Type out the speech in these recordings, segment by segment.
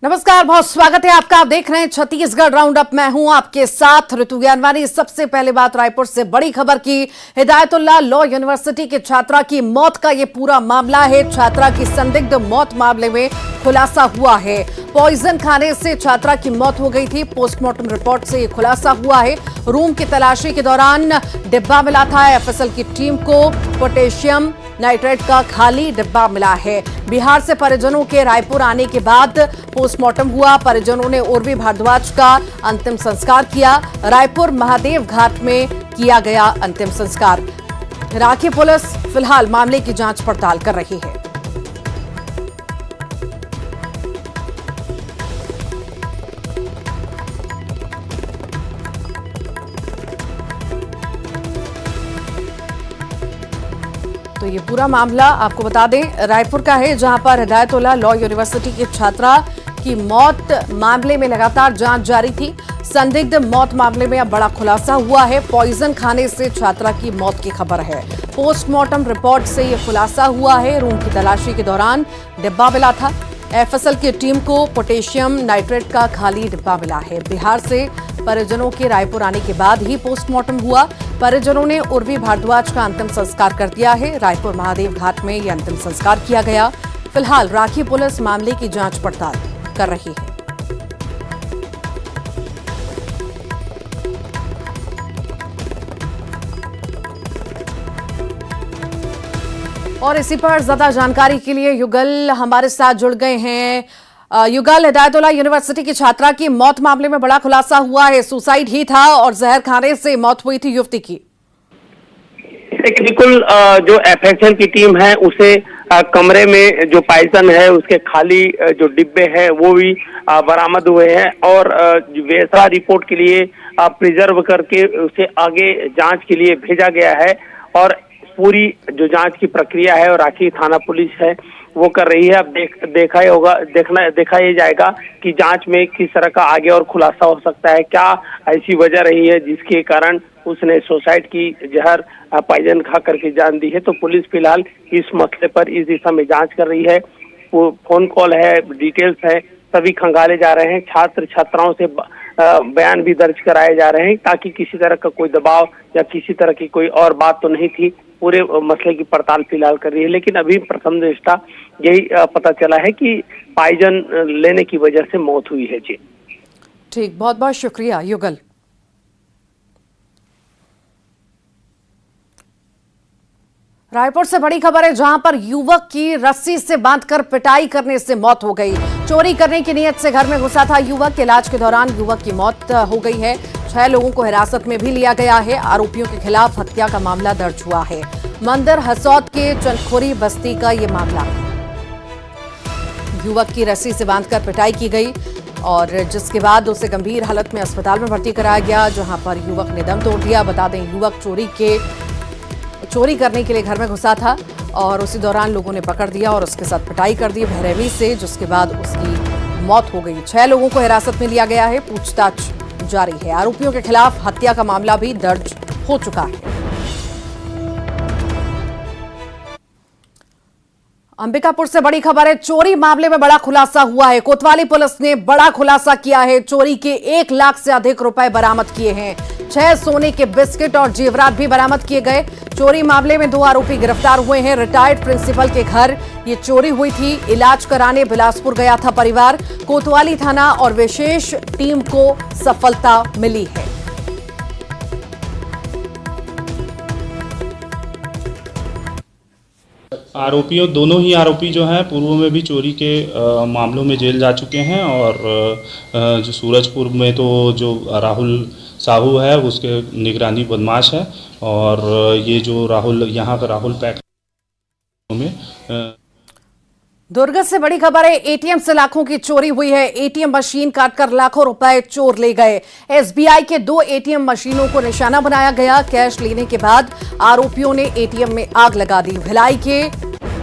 नमस्कार, बहुत स्वागत है आपका। आप देख रहे हैं छत्तीसगढ़ राउंड अप। मैं हूं आपके साथ ऋतु ज्ञानवानी। सबसे पहले बात रायपुर से बड़ी खबर की। हिदायतुल्लाह लॉ यूनिवर्सिटी के छात्रा की मौत का ये पूरा मामला है। छात्रा की संदिग्ध मौत मामले में खुलासा हुआ है। पॉइजन खाने से छात्रा की मौत हो गई थी। पोस्टमार्टम रिपोर्ट से ये खुलासा हुआ है। रूम की तलाशी के दौरान डिब्बा मिला था। एफएसएल की टीम को पोटेशियम नाइट्रेट का खाली डिब्बा मिला है। बिहार से परिजनों के रायपुर आने के बाद पोस्टमार्टम हुआ। परिजनों ने उर्वी भारद्वाज का अंतिम संस्कार किया। रायपुर महादेव घाट में किया गया अंतिम संस्कार। राखी पुलिस फिलहाल मामले की जांच पड़ताल कर रही है। तो ये पूरा मामला आपको बता दें रायपुर का है, जहां पर हिदायतुल्लाह लॉ यूनिवर्सिटी की छात्रा की मौत मामले में लगातार जांच जारी थी। संदिग्ध मौत मामले में अब बड़ा खुलासा हुआ है। पॉइजन खाने से छात्रा की मौत की खबर है। पोस्टमार्टम रिपोर्ट से यह खुलासा हुआ है। रूम की तलाशी के दौरान डिब्बा मिला था। एफएसएल की टीम को पोटेशियम नाइट्रेट का खाली डिब्बा मिला है। बिहार से परिजनों के रायपुर आने के बाद ही पोस्टमार्टम हुआ। परिजनों ने उर्वी भारद्वाज का अंतिम संस्कार कर दिया है। रायपुर महादेव घाट में यह अंतिम संस्कार किया गया। फिलहाल राखी पुलिस मामले की जांच पड़ताल कर रही है। और इसी पर ज्यादा जानकारी के लिए युगल हमारे साथ जुड़ गए हैं। युगल, हिदायतुल्लाह यूनिवर्सिटी की छात्रा की मौत मामले में बड़ा खुलासा हुआ है। सुसाइड ही था और जहर खाने से मौत हुई थी युवती की। बिल्कुल, जो एफएसएल की टीम है उसे कमरे में जो पॉइजन है उसके खाली जो डिब्बे हैं वो भी बरामद हुए हैं और वेसा रिपोर्ट के लिए प्रिजर्व करके उसे आगे जांच के लिए भेजा गया है। और पूरी जो जांच की प्रक्रिया है और रांची थाना पुलिस है वो कर रही है। अब देखा ये जाएगा कि जांच में किस तरह का आगे और खुलासा हो सकता है। क्या ऐसी वजह रही है जिसके कारण उसने सुसाइड की, जहर पॉइजन खा करके जान दी है। तो पुलिस फिलहाल इस मसले पर इस दिशा में जांच कर रही है। वो फोन कॉल है, डिटेल्स है, सभी खंगाले जा रहे हैं। छात्र छात्राओं से बयान भी दर्ज कराए जा रहे हैं ताकि किसी तरह का कोई दबाव या किसी तरह की कोई और बात तो नहीं थी। पूरे मसले की पड़ताल फिलहाल कर रही है, लेकिन अभी प्रथम दृष्टा यही पता चला है कि पॉइजन लेने की वजह से मौत हुई है। जी ठीक, बहुत बहुत शुक्रिया युगल। रायपुर से बड़ी खबर है, जहां पर युवक की रस्सी से बांधकर पिटाई करने से मौत हो गई। चोरी करने की नीयत से घर में घुसा था युवक। इलाज के दौरान युवक की मौत हो गई है। 6 लोगों को हिरासत में भी लिया गया है। आरोपियों के खिलाफ हत्या का मामला दर्ज हुआ है। मंदिर हसौद के चंदखोरी बस्ती का ये मामला। युवक की रस्सी से बांधकर पिटाई की गई और जिसके बाद उसे गंभीर हालत में अस्पताल में भर्ती कराया गया, जहां पर युवक ने दम तोड़ दिया। बता दें, युवक चोरी करने के लिए घर में घुसा था और उसी दौरान लोगों ने पकड़ दिया और उसके साथ पिटाई कर दी बेरहमी से, जिसके बाद उसकी मौत हो गई। 6 लोगों को हिरासत में लिया गया है। पूछताछ जारी है। आरोपियों के खिलाफ हत्या का मामला भी दर्ज हो चुका है। अंबिकापुर से बड़ी खबर है। चोरी मामले में बड़ा खुलासा हुआ है। कोतवाली पुलिस ने बड़ा खुलासा किया है। चोरी के 1 लाख से अधिक रुपए बरामद किए हैं। 6 सोने के बिस्किट और जेवरात भी बरामद किए गए। चोरी मामले में 2 आरोपी गिरफ्तार हुए हैं। रिटायर्ड प्रिंसिपल के घर ये चोरी हुई थी। इलाज कराने बिलासपुर गया था परिवार। कोतवाली थाना और विशेष टीम को सफलता मिली है। दोनों ही आरोपी जो हैं पूर्व में भी चोरी के मामलों में जेल जा चुके हैं। और जो सूरजपुर में तो जो राहुल साहू है उसके निगरानी बदमाश है। और ये जो यहाँ का राहुल पैक में दुर्ग से बड़ी खबर है। एटीएम से लाखों की चोरी हुई है। एटीएम मशीन काटकर लाखों रुपए चोर ले गए। एसबीआई के 2 एटीएम मशीनों को निशाना बनाया गया। कैश लेने के बाद आरोपियों ने एटीएम में आग लगा दी। भिलाई के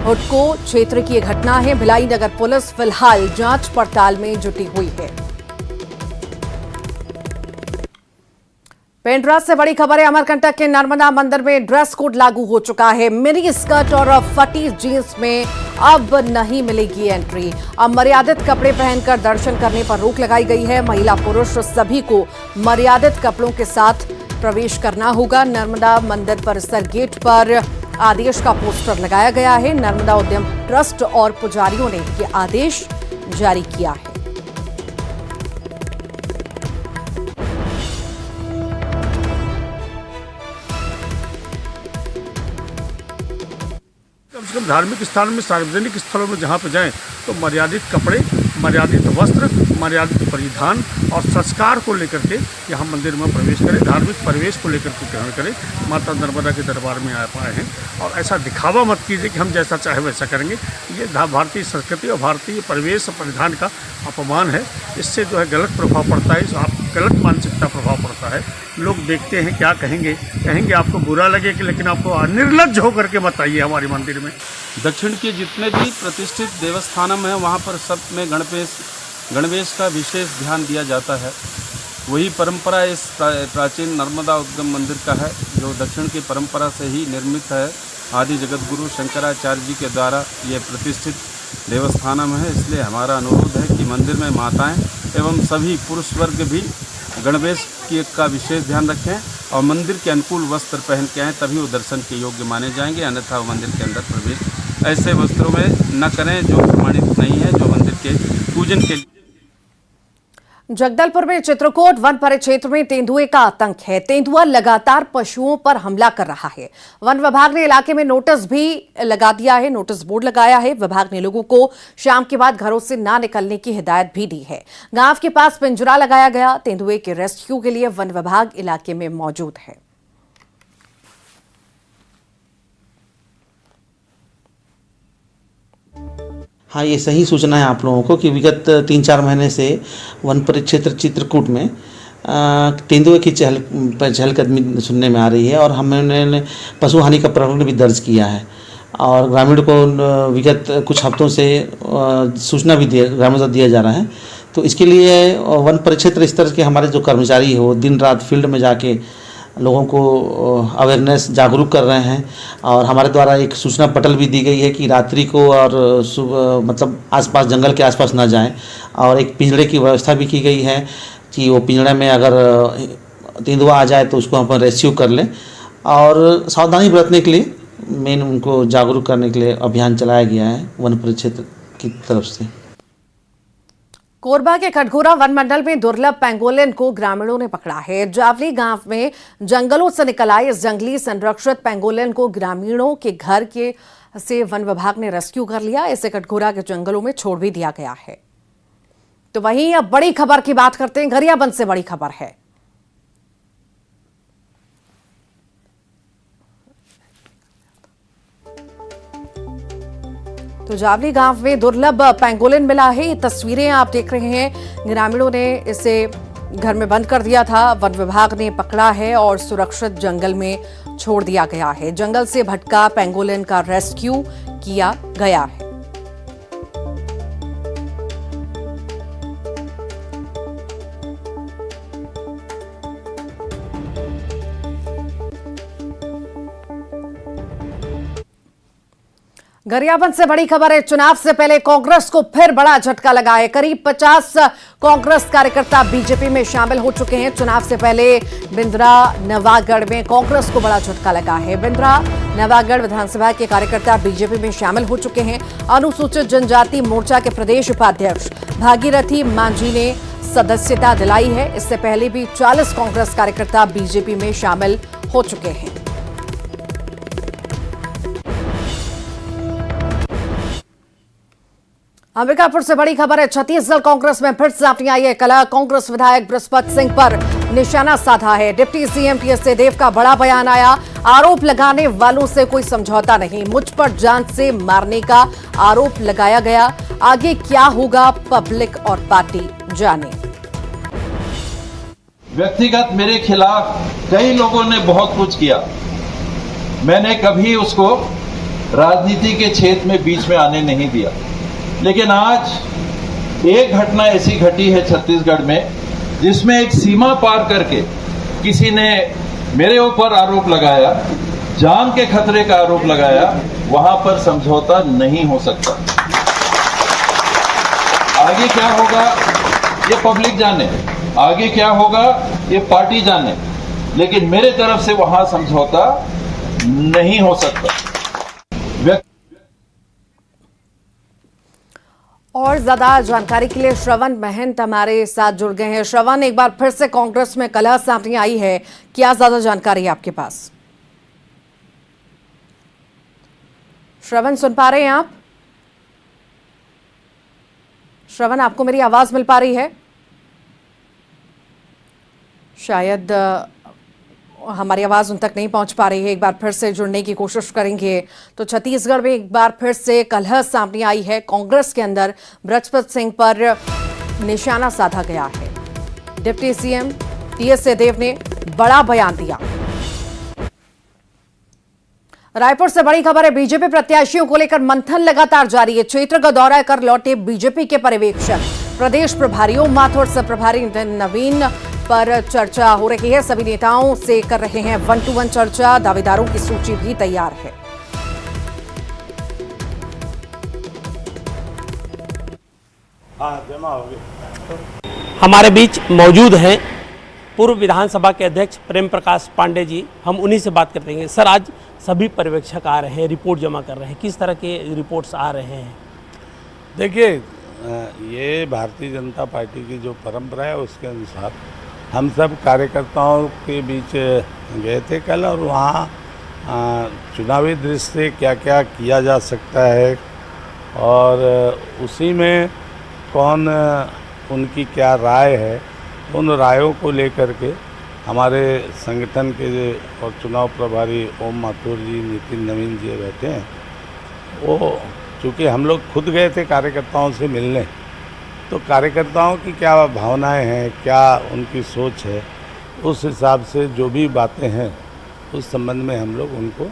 हुडको क्षेत्र की यह घटना है। भिलाई नगर पुलिस फिलहाल जांच पड़ताल में जुटी हुई है। पेंड्रा से बड़ी खबर है। अमरकंटक के नर्मदा मंदिर में ड्रेस कोड लागू हो चुका है। मिनी स्कर्ट और फटी जींस में अब नहीं मिलेगी एंट्री। अब मर्यादित कपड़े पहनकर दर्शन करने पर रोक लगाई गई है। महिला पुरुष सभी को मर्यादित कपड़ों के साथ प्रवेश करना होगा। नर्मदा मंदिर परिसर गेट पर आदेश का पोस्टर लगाया गया है। नर्मदा उद्यम ट्रस्ट और पुजारियों ने ये आदेश जारी किया है। कम से कम धार्मिक स्थान में, सार्वजनिक स्थलों में जहाँ पर जाएं तो मर्यादित कपड़े, मर्यादित वस्त्र, मर्यादित परिधान और संस्कार को लेकर के यहाँ मंदिर में प्रवेश करें। धार्मिक परिवेश को लेकर के ग्रहण करें। माता नर्मदा के दरबार में आ पाए हैं और ऐसा दिखावा मत कीजिए कि हम जैसा चाहे वैसा करेंगे। ये भारतीय संस्कृति और भारतीय परिवेश और परिधान का अपमान है। इससे जो है गलत प्रभाव पड़ता है, आप गलत मानसिकता प्रभाव पड़ता है। लोग देखते हैं क्या कहेंगे आपको बुरा लगे कि, लेकिन आपको निर्लज्ज होकर के मत आइए हमारे मंदिर में। दक्षिण के जितने भी प्रतिष्ठित देवस्थानम हैं वहाँ पर सब में गणवेश का विशेष ध्यान दिया जाता है। वही परंपरा इस प्राचीन नर्मदा उद्गम मंदिर का है, जो दक्षिण की परंपरा से ही निर्मित है। आदि जगत गुरु शंकराचार्य जी के द्वारा ये प्रतिष्ठित देवस्थानम है। इसलिए हमारा अनुरोध है कि मंदिर में माताएं एवं सभी पुरुष वर्ग भी गणवेश का विशेष ध्यान रखें और मंदिर के अनुकूल वस्त्र पहन के आएँ, तभी वो दर्शन के योग्य माने जाएंगे। अन्यथा वो मंदिर के अंदर प्रवेश ऐसे वस्त्रों में न करें जो प्रमाणित नहीं है, जो मंदिर के पूजन के लिए। जगदलपुर में चित्रकूट वन परिक्षेत्र में तेंदुए का आतंक है। तेंदुआ लगातार पशुओं पर हमला कर रहा है। वन विभाग ने इलाके में नोटिस भी लगा दिया है, नोटिस बोर्ड लगाया है। विभाग ने लोगों को शाम के बाद घरों से ना निकलने की हिदायत भी दी है। गांव के पास पिंजरा लगाया गया। तेंदुए के रेस्क्यू के लिए वन विभाग इलाके में मौजूद है। हाँ, ये सही सूचना है आप लोगों को कि विगत 3-4 महीने से वन परिक्षेत्र चित्रकूट में तेंदुए की चहलकदमी सुनने में आ रही है और हमने पशु हानि का प्रकरण भी दर्ज किया है और ग्रामीण को विगत कुछ हफ्तों से सूचना भी दिया जा रहा है। तो इसके लिए वन परिक्षेत्र स्तर के हमारे जो कर्मचारी हो दिन रात फील्ड में जाके लोगों को अवेयरनेस जागरूक कर रहे हैं और हमारे द्वारा एक सूचना पटल भी दी गई है कि रात्रि को और मतलब आसपास जंगल के आसपास ना जाएं और एक पिंजड़े की व्यवस्था भी की गई है कि वो पिंजड़े में अगर तेंदुआ आ जाए तो उसको हम रेस्क्यू कर लें और सावधानी बरतने के लिए मेन उनको जागरूक करने के लिए अभियान चलाया गया है वन परिक्षेत्र की तरफ से। कोरबा के कटघोरा वन मंडल में दुर्लभ पेंगोलिन को ग्रामीणों ने पकड़ा है। जावली गांव में जंगलों से निकल आए इस जंगली संरक्षित पेंगोलिन को ग्रामीणों के घर के से वन विभाग ने रेस्क्यू कर लिया। इसे कटघोरा के जंगलों में छोड़ भी दिया गया है। तो वहीं अब बड़ी खबर की बात करते हैं। गरियाबंद से बड़ी खबर है। तो जावली गांव में दुर्लभ पेंगोलिन मिला है। ये तस्वीरें आप देख रहे हैं। ग्रामीणों ने इसे घर में बंद कर दिया था। वन विभाग ने पकड़ा है और सुरक्षित जंगल में छोड़ दिया गया है। जंगल से भटका पेंगोलिन का रेस्क्यू किया गया है। गरियाबंद से बड़ी खबर है। चुनाव से पहले कांग्रेस को फिर बड़ा झटका लगा है। करीब 50 कांग्रेस कार्यकर्ता बीजेपी में शामिल हो चुके हैं। चुनाव से पहले बिंद्रा नवागढ़ में कांग्रेस को बड़ा झटका लगा है। बिंद्रा नवागढ़ विधानसभा के कार्यकर्ता बीजेपी में शामिल हो चुके हैं। अनुसूचित जनजाति मोर्चा के प्रदेश उपाध्यक्ष भागीरथी मांझी ने सदस्यता दिलाई है। इससे पहले भी 40 कांग्रेस कार्यकर्ता बीजेपी में शामिल हो चुके हैं। अंबिकापुर से बड़ी खबर है। छत्तीसगढ़ कांग्रेस में फिर सामने आई है कलह। कांग्रेस विधायक बृहस्पति सिंह पर निशाना साधा है। डिप्टी सीएम टीएस सिंहदेव का बड़ा बयान आया। आरोप लगाने वालों से कोई समझौता नहीं, मुझ पर जान से मारने का आरोप लगाया गया। आगे क्या होगा पब्लिक और पार्टी जाने। व्यक्तिगत मेरे खिलाफ कई लोगों ने बहुत कुछ किया। मैंने कभी उसको राजनीति के क्षेत्र में बीच में आने नहीं दिया। लेकिन आज एक घटना ऐसी घटी है छत्तीसगढ़ में जिसमें एक सीमा पार करके किसी ने मेरे ऊपर आरोप लगाया, जान के खतरे का आरोप लगाया, वहां पर समझौता नहीं हो सकता। आगे क्या होगा ये पब्लिक जाने, आगे क्या होगा ये पार्टी जाने, लेकिन मेरे तरफ से वहां समझौता नहीं हो सकता। और ज्यादा जानकारी के लिए श्रवण महंत हमारे साथ जुड़ गए हैं। श्रवण, एक बार फिर से कांग्रेस में कलह सामने आई है, क्या ज्यादा जानकारी है आपके पास? श्रवण, सुन पा रहे हैं आप? श्रवण, आपको मेरी आवाज मिल पा रही है? शायद हमारी आवाज उन तक नहीं पहुंच पा रही है। एक बार फिर से जुड़ने की कोशिश करेंगे। तो छत्तीसगढ़ में एक बार फिर से कलह सामने आई है। कांग्रेस के अंदर बृहस्पति सिंह पर निशाना साधा गया है। डिप्टी सीएम टीएस सिंहदेव ने बड़ा बयान दिया। रायपुर से बड़ी खबर है, बीजेपी प्रत्याशियों को लेकर मंथन लगातार जारी है। क्षेत्र का दौरा कर लौटे बीजेपी के पर्यवेक्षक। प्रदेश प्रभारी ओम माथुर से प्रभारी नवीन पर चर्चा हो रही है। सभी नेताओं से कर रहे हैं 1-to-1 चर्चा। दावेदारों की सूची भी तैयार है। हमारे बीच मौजूद हैं पूर्व विधानसभा के अध्यक्ष प्रेम प्रकाश पांडे जी। हम उन्हीं से बात करते हैं। सर, आज सभी पर्यवेक्षक आ रहे हैं, रिपोर्ट जमा कर रहे हैं, किस तरह के रिपोर्ट्स आ रहे हैं? देखिए, ये भारतीय जनता पार्टी की जो परंपरा है उसके अनुसार हम सब कार्यकर्ताओं के बीच गए थे कल, और वहाँ चुनावी दृष्टि से क्या क्या किया जा सकता है और उसी में कौन उनकी क्या राय है, उन रायों को लेकर के हमारे संगठन के और चुनाव प्रभारी ओम माथुर जी, नितिन नवीन जी बैठे हैं। वो चूँकि हम लोग खुद गए थे कार्यकर्ताओं से मिलने, तो कार्यकर्ताओं की क्या भावनाएं हैं, क्या उनकी सोच है, उस हिसाब से जो भी बातें हैं उस संबंध में हम लोग उनको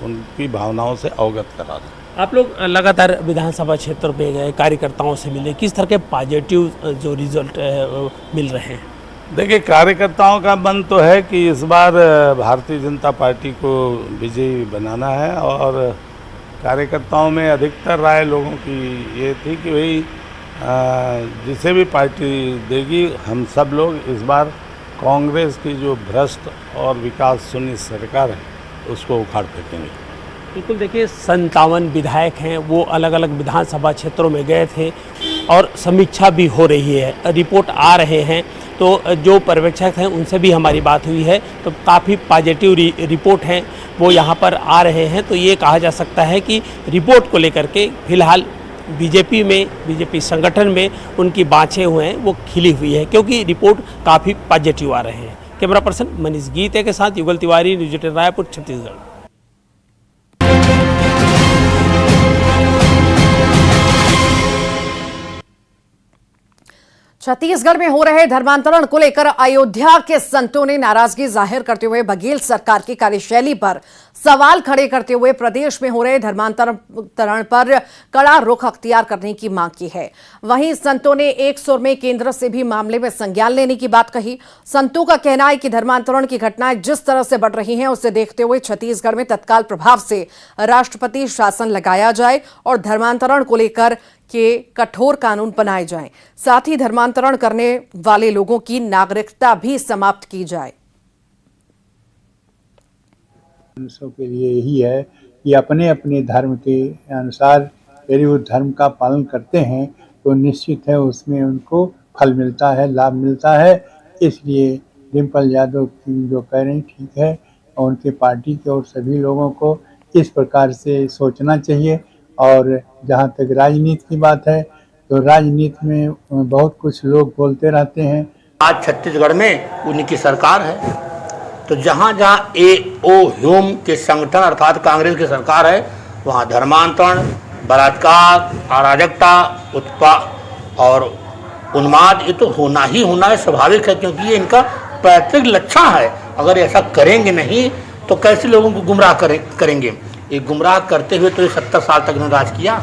उनकी भावनाओं से अवगत करा रहे हैं। आप लोग लगातार विधानसभा क्षेत्र पे गए, कार्यकर्ताओं से मिले, किस तरह के पॉजिटिव जो रिजल्ट मिल रहे हैं? देखिए, कार्यकर्ताओं का मन तो है कि इस बार भारतीय जनता पार्टी को विजयी बनाना है, और कार्यकर्ताओं में अधिकतर राय लोगों की ये थी कि भाई जिसे भी पार्टी देगी, हम सब लोग इस बार कांग्रेस की जो भ्रष्ट और विकास शून्य सरकार है उसको उखाड़ फेंकेंगे। बिल्कुल, देखिए 57 विधायक हैं, वो अलग अलग विधानसभा क्षेत्रों में गए थे और समीक्षा भी हो रही है, रिपोर्ट आ रहे हैं। तो जो पर्यवेक्षक हैं उनसे भी हमारी बात हुई है, तो काफ़ी पॉजिटिव रिपोर्ट हैं वो यहाँ पर आ रहे हैं। तो ये कहा जा सकता है कि रिपोर्ट को लेकर के फिलहाल बीजेपी में, बीजेपी संगठन में उनकी बाँछें हुए हैं वो खिली हुई है, क्योंकि रिपोर्ट काफ़ी पॉजिटिव आ रहे हैं। कैमरा पर्सन मनीष गीते के साथ युगल तिवारी, न्यूज़ 18 रायपुर, छत्तीसगढ़। छत्तीसगढ़ में हो रहे धर्मांतरण को लेकर अयोध्या के संतों ने नाराजगी जाहिर करते हुए बघेल सरकार की कार्यशैली पर सवाल खड़े करते हुए प्रदेश में हो रहे धर्मांतरण पर कड़ा रुख अख्तियार करने की मांग की है। वहीं संतों ने एक सुर में केंद्र से भी मामले में संज्ञान लेने की बात कही। संतों का कहना है कि धर्मांतरण की घटनाएं जिस तरह से बढ़ रही हैं उसे देखते हुए छत्तीसगढ़ में तत्काल प्रभाव से राष्ट्रपति शासन लगाया जाए और धर्मांतरण को लेकर के कठोर कानून बनाए जाएं। साथ ही धर्मांतरण करने वाले लोगों की नागरिकता भी समाप्त की जाए। मनुष्यों के लिए यही है कि अपने अपने धर्म के अनुसार यदि वो धर्म का पालन करते हैं तो निश्चित है उसमें उनको फल मिलता है, लाभ मिलता है। इसलिए डिम्पल यादव जो कह रहे हैं ठीक है, और उनके पार्टी के और सभी लोगों को इस प्रकार से सोचना चाहिए। और जहाँ तक राजनीति की बात है तो राजनीति में बहुत कुछ लोग बोलते रहते हैं। आज छत्तीसगढ़ में उनकी सरकार है, तो जहाँ जहाँ ह्यूम के संगठन अर्थात कांग्रेस की सरकार है वहाँ धर्मांतरण, बलात्कार, अराजकता, उत्पात और उन्माद ये तो होना ही होना है, स्वाभाविक है, क्योंकि ये इनका पैतृक लक्षण है। अगर ऐसा करेंगे नहीं तो कैसे लोगों को गुमराह करेंगे? ये गुमराह करते हुए तो ये 70 साल तक इन्होंने राज किया।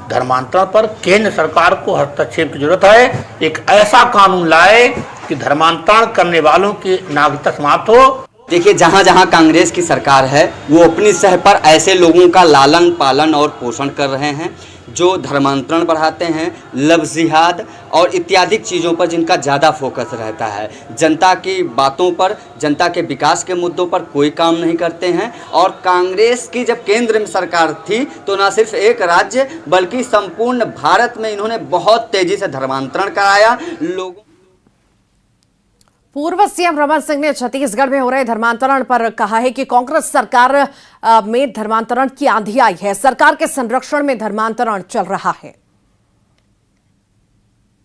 धर्मांतरण पर केंद्र सरकार को हस्तक्षेप की जरूरत है। एक ऐसा कानून लाए कि धर्मांतरण करने वालों की नागरिकता समाप्त हो। देखिए, जहाँ जहाँ कांग्रेस की सरकार है वो अपनी सह पर ऐसे लोगों का लालन पालन और पोषण कर रहे हैं जो धर्मांतरण बढ़ाते हैं, लव जिहाद और इत्यादि चीज़ों पर जिनका ज़्यादा फोकस रहता है। जनता की बातों पर, जनता के विकास के मुद्दों पर कोई काम नहीं करते हैं। और कांग्रेस की जब केंद्र में सरकार थी तो न सिर्फ एक राज्य बल्कि संपूर्ण भारत में इन्होंने बहुत तेज़ी से धर्मांतरण कराया लोगों। पूर्व सीएम रमन सिंह ने छत्तीसगढ़ में हो रहे धर्मांतरण पर कहा है कि कांग्रेस सरकार में धर्मांतरण की आंधी आई है। सरकार के संरक्षण में धर्मांतरण चल रहा है।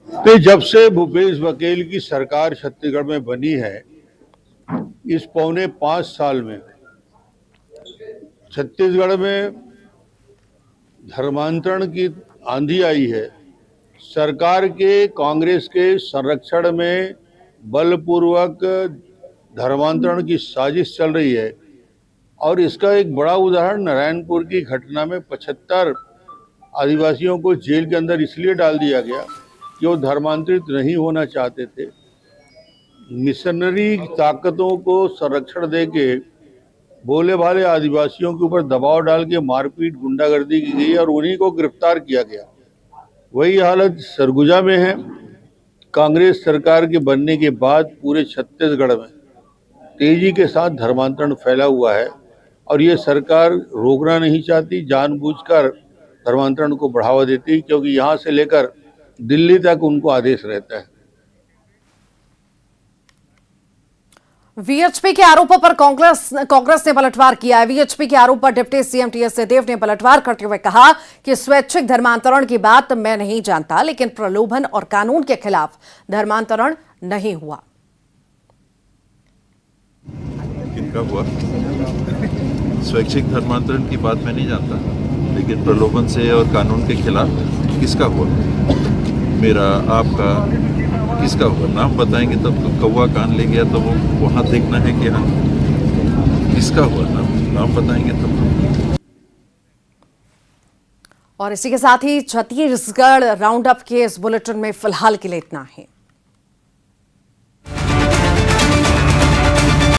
तो जब से भूपेश बघेल की सरकार छत्तीसगढ़ में बनी है, इस पौने 5 साल में छत्तीसगढ़ में धर्मांतरण की आंधी आई है। सरकार के कांग्रेस के संरक्षण में बलपूर्वक धर्मांतरण की साजिश चल रही है। और इसका एक बड़ा उदाहरण नारायणपुर की घटना में 75 आदिवासियों को जेल के अंदर इसलिए डाल दिया गया कि वो धर्मांतरित नहीं होना चाहते थे। मिशनरी ताकतों को संरक्षण देके भोले भाले आदिवासियों के ऊपर दबाव डाल के मारपीट गुंडागर्दी की गई और उन्हीं को गिरफ्तार किया गया। वही हालत सरगुजा में है। कांग्रेस सरकार के बनने के बाद पूरे छत्तीसगढ़ में तेजी के साथ धर्मांतरण फैला हुआ है और ये सरकार रोकना नहीं चाहती, जानबूझकर धर्मांतरण को बढ़ावा देती, क्योंकि यहाँ से लेकर दिल्ली तक उनको आदेश रहता है। वीएचपी के आरोपों पर कांग्रेस ने पलटवार किया है। वीएचपी के आरोप पर डिप्टी सीएम टीएस सिंहदेव ने पलटवार करते हुए कहा कि स्वैच्छिक धर्मांतरण की बात मैं नहीं जानता, लेकिन प्रलोभन और कानून के खिलाफ धर्मांतरण नहीं हुआ। किनका हुआ? स्वैच्छिक धर्मांतरण की बात मैं नहीं जानता, लेकिन प्रलोभन से और कानून के खिलाफ किसका हुआ? मेरा, आपका, किसका हुआ? नाम बताएंगे तब तो कौवा कान ले गया तो वो वहाँ देखना है कि हाँ किसका हुआ, नाम बताएंगे तब। और इसी के साथ ही छत्तीसगढ़ राउंड अप के इस बुलेटिन में फिलहाल के लिए इतना है।